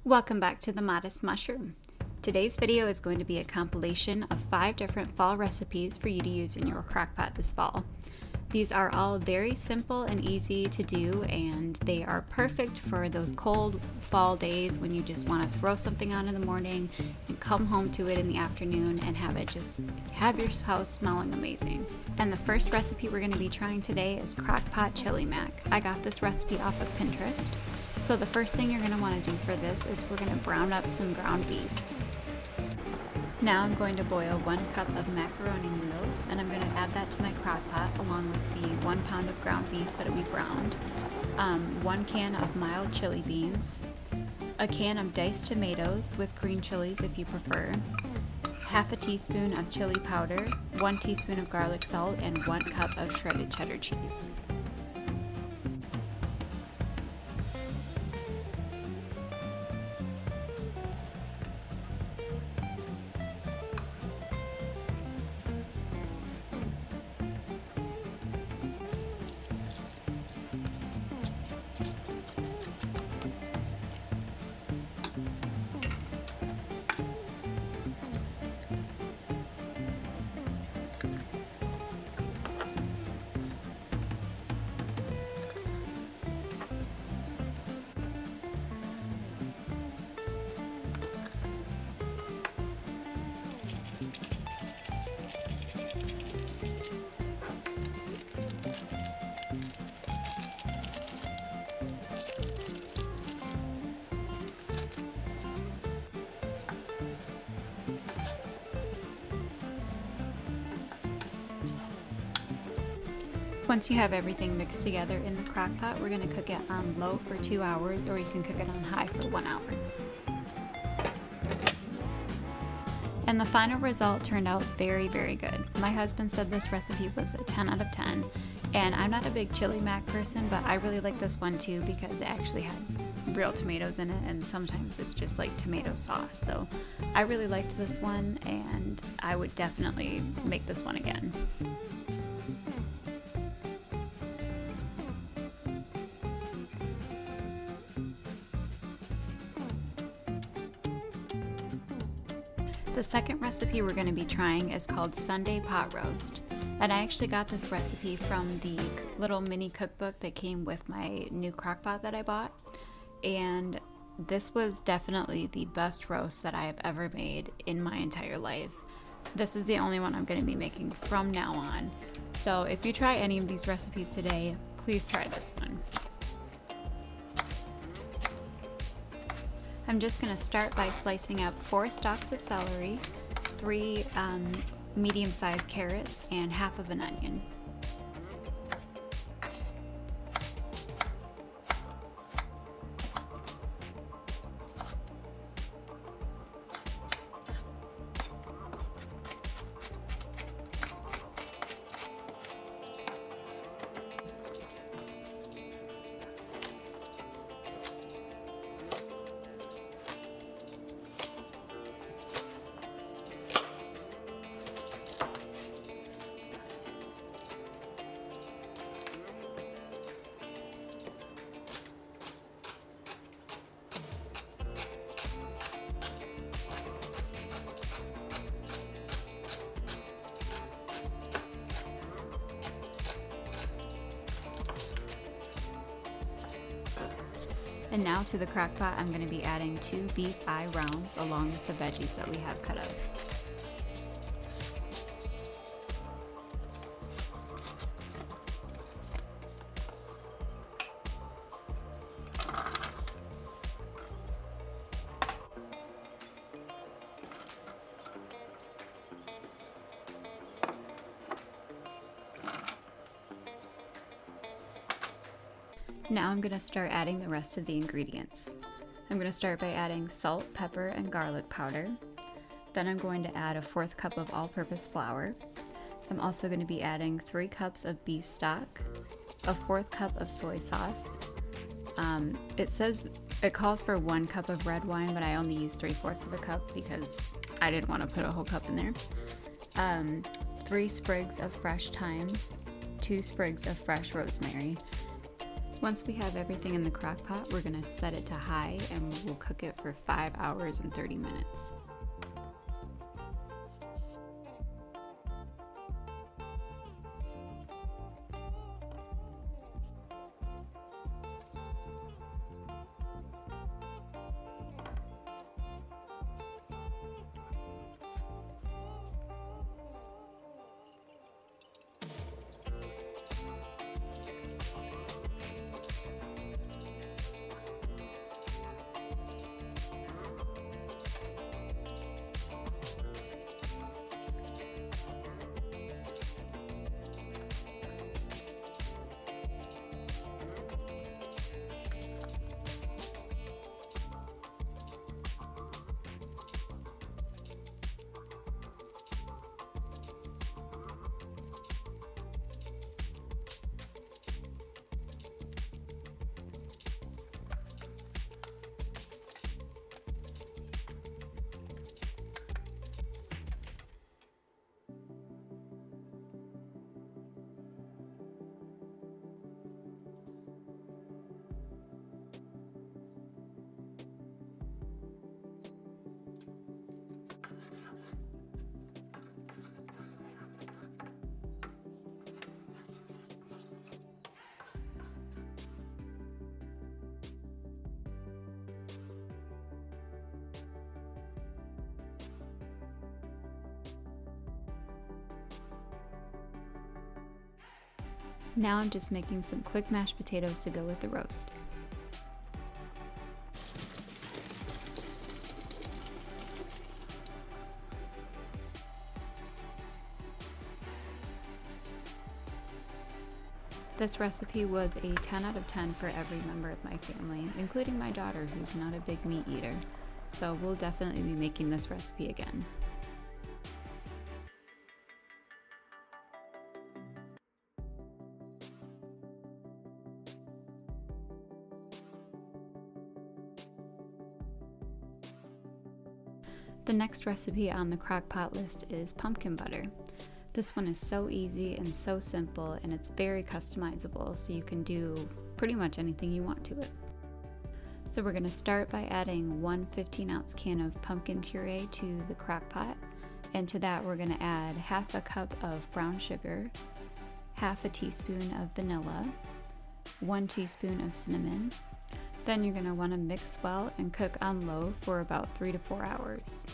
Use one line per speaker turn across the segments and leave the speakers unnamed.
Welcome back to The Modest Mushroom. Today's video is going to be a compilation of 5 different fall recipes for you to use in your crockpot this fall. These are all very simple and easy to do, and they are perfect for those cold fall days when you just want to throw something on in the morning and come home to it in the afternoon and have your house smelling amazing. And the first recipe we're going to be trying today is Crockpot Chili Mac. I got this recipe off of Pinterest. So the first thing you're going to want to do for this is we're going to brown up some ground beef. Now I'm going to boil 1 cup of macaroni noodles, and I'm going to add that to my crock pot along with the 1 pound of ground beef that we browned, 1 can of mild chili beans, a can of diced tomatoes with green chilies if you prefer, half a teaspoon of chili powder, 1 teaspoon of garlic salt, and 1 cup of shredded cheddar cheese. Once you have everything mixed together in the crock pot, we're going to cook it on low for 2 hours, or you can cook it on high for 1 hour. And the final result turned out very, very good. My husband said this recipe was a 10 out of 10, and I'm not a big chili mac person, but I really like this one too because it actually had real tomatoes in it, and sometimes it's just like tomato sauce. So I really liked this one, and I would definitely make this one again. The second recipe we're going to be trying is called Sunday Pot Roast, and I actually got this recipe from the little mini cookbook that came with my new crockpot that I bought, and this was definitely the best roast that I have ever made in my entire life. This is the only one I'm going to be making from now on, so if you try any of these recipes today, please try this one. I'm just going to start by slicing up 4 stalks of celery, 3 medium-sized carrots, and half of an onion. And now to the crock pot, I'm going to be adding 2 beef eye rounds along with the veggies that we have cut up. Now I'm going to start adding the rest of the ingredients. I'm going to start by adding salt, pepper, and garlic powder. Then I'm going to add a 1/4 cup of all-purpose flour. I'm also going to be adding 3 cups of beef stock, a 1/4 cup of soy sauce. It calls for 1 cup of red wine, but I only used 3/4 of a cup because I didn't want to put a whole cup in there. 3 sprigs of fresh thyme, 2 sprigs of fresh rosemary, Once we have everything in the crock pot, we're going to set it to high and we'll cook it for 5 hours and 30 minutes. Now I'm just making some quick mashed potatoes to go with the roast. This recipe was a 10 out of 10 for every member of my family, including my daughter, who's not a big meat eater. So we'll definitely be making this recipe again. The next recipe on the Crockpot list is pumpkin butter. This one is so easy and so simple, and it's very customizable, so you can do pretty much anything you want to it. So we're going to start by adding one 15-ounce can of pumpkin puree to the Crockpot, and to that we're going to add half a cup of brown sugar, half a teaspoon of vanilla, 1 teaspoon of cinnamon. Then you're going to want to mix well and cook on low for about 3 to 4 hours.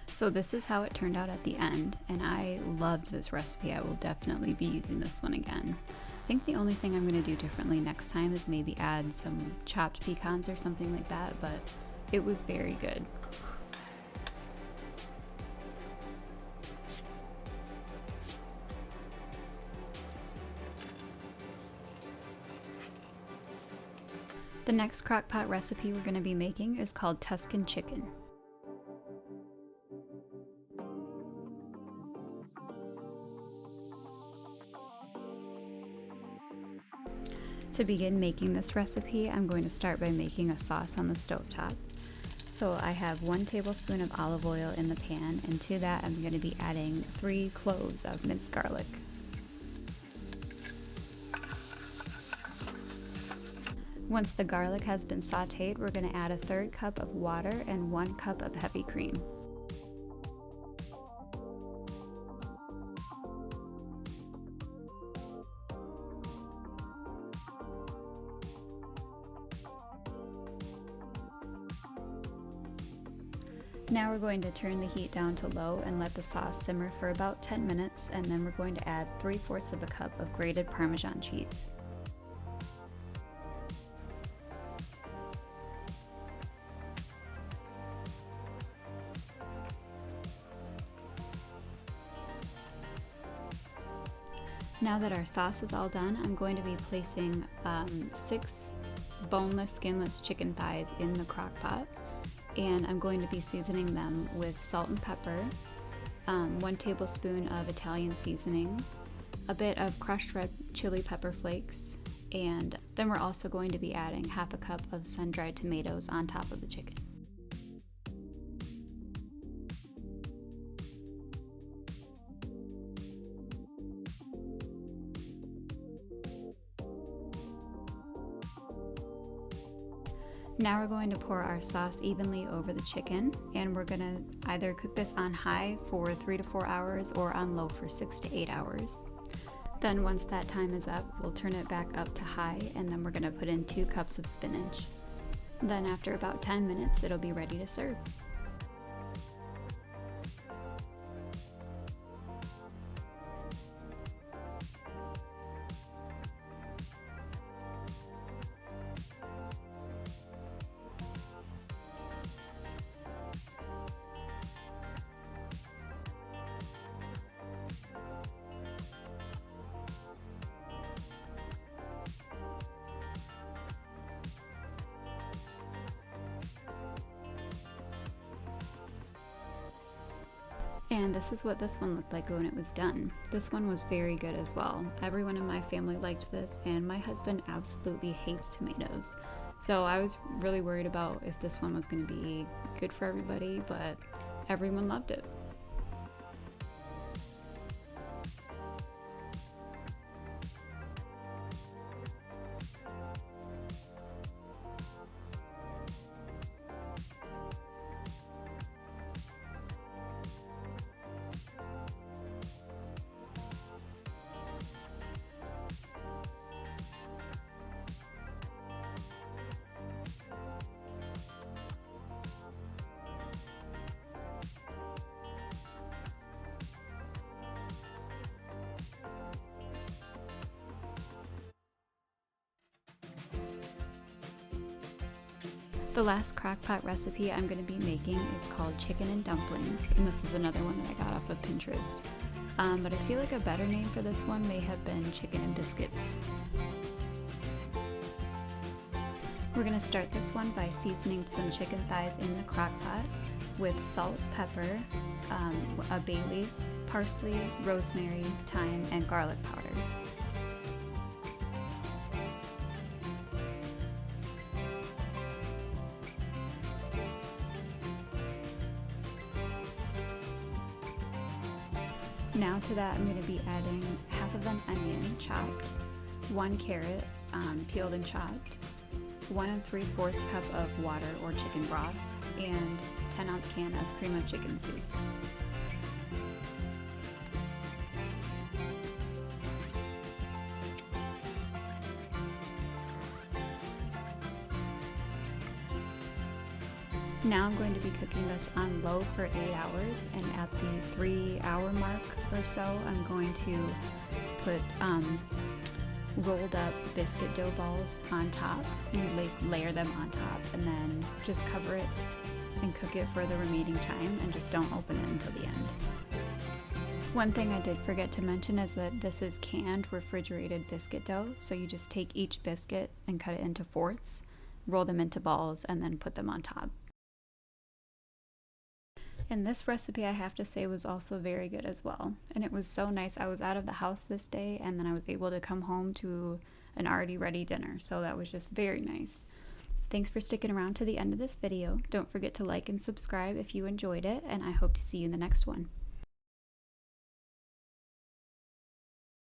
So this is how it turned out at the end, and I loved this recipe. I will definitely be using this one again. I think the only thing I'm going to do differently next time is maybe add some chopped pecans or something like that, but it was very good. The next crockpot recipe we're going to be making is called Tuscan Chicken. To begin making this recipe, I'm going to start by making a sauce on the stovetop. So I have 1 tablespoon of olive oil in the pan, and to that I'm going to be adding 3 cloves of minced garlic. Once the garlic has been sauteed, we're going to add a 1/3 cup of water and 1 cup of heavy cream. Now we're going to turn the heat down to low and let the sauce simmer for about 10 minutes, and then we're going to add 3/4 of a cup of grated Parmesan cheese. Now that our sauce is all done, I'm going to be placing 6 boneless, skinless chicken thighs in the crock pot, and I'm going to be seasoning them with salt and pepper, 1 tablespoon of Italian seasoning, a bit of crushed red chili pepper flakes, and then we're also going to be adding half a cup of sun-dried tomatoes on top of the chicken. Now we're going to pour our sauce evenly over the chicken, and we're going to either cook this on high for 3 to 4 hours or on low for 6 to 8 hours. Then once that time is up, we'll turn it back up to high, and then we're going to put in 2 cups of spinach. Then after about 10 minutes, it'll be ready to serve. And this is what this one looked like when it was done. This one was very good as well. Everyone in my family liked this, and my husband absolutely hates tomatoes. So I was really worried about if this one was going to be good for everybody, but everyone loved it. The last crockpot recipe I'm going to be making is called Chicken and Dumplings, and this is another one that I got off of Pinterest. But I feel like a better name for this one may have been Chicken and Biscuits. We're going to start this one by seasoning some chicken thighs in the crock pot with salt, pepper, a bay leaf, parsley, rosemary, thyme, and garlic powder. Now to that I'm going to be adding half of an onion chopped, 1 carrot peeled and chopped, 1 3/4 cup of water or chicken broth, and 10-ounce can of cream of chicken soup. Now I'm going to be cooking this on low for 8 hours, and at the 3-hour mark or so, I'm going to put rolled up biscuit dough balls on top. You layer them on top and then just cover it and cook it for the remaining time, and just don't open it until the end. One thing I did forget to mention is that this is canned refrigerated biscuit dough, so you just take each biscuit and cut it into fourths, roll them into balls, and then put them on top. And this recipe, I have to say, was also very good as well. And it was so nice. I was out of the house this day, and then I was able to come home to an already ready dinner. So that was just very nice. Thanks for sticking around to the end of this video. Don't forget to like and subscribe if you enjoyed it, and I hope to see you in the next one.